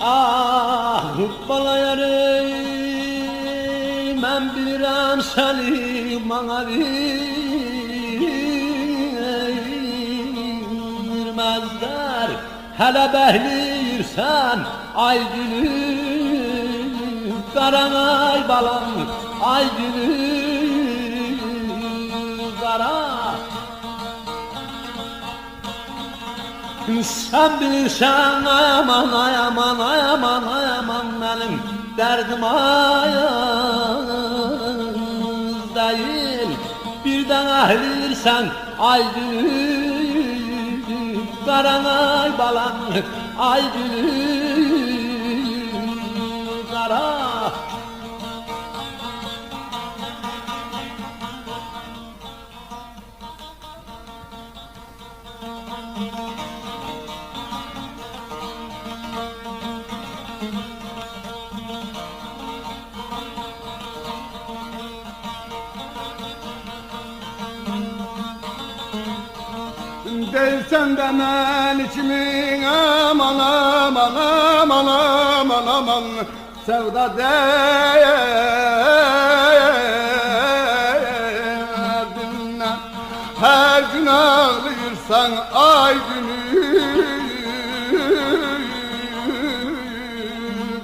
Ah bala yarim, mən bilirəm səni bana verməzlər. Hələ bəhləyirsən ay gülüm, qaranay balam ay gülüm qara. Sen bilirsen ayaman ayaman ayaman ayaman benim derdim ayaz değil. Birden ahlirsen ay gülüm, karanay balam ay gülüm kara. Değilsen de ben içimin aman aman aman aman aman sevda derdinle her gün ağlıyorsan ay günü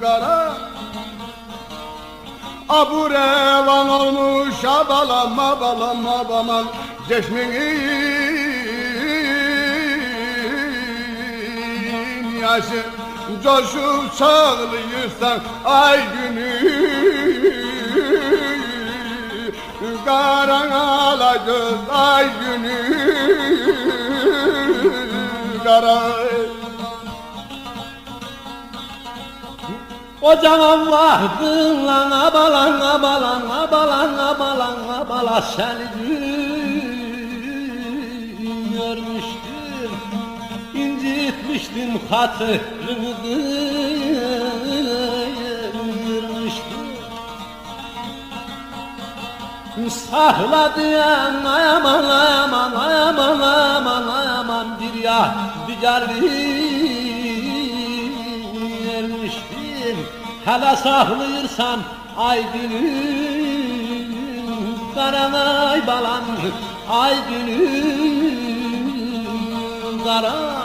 kara. Abu revan olmuş abalam abalam abaman çeşmeyi yaşı coşup çağlıyorsan ay günü karan ala göz ay günü kara. Kocaman vahdın lan abalan abalan abalan abalan abala seni görmüştüm, incitmiştim hatırını kırmıştım. Sahladıyan ayaman ayaman ayaman ayaman ayaman bir ya diğer vermiştim. Hele sahlıyırsan ay gülüm, karanay balam ay gülüm kara.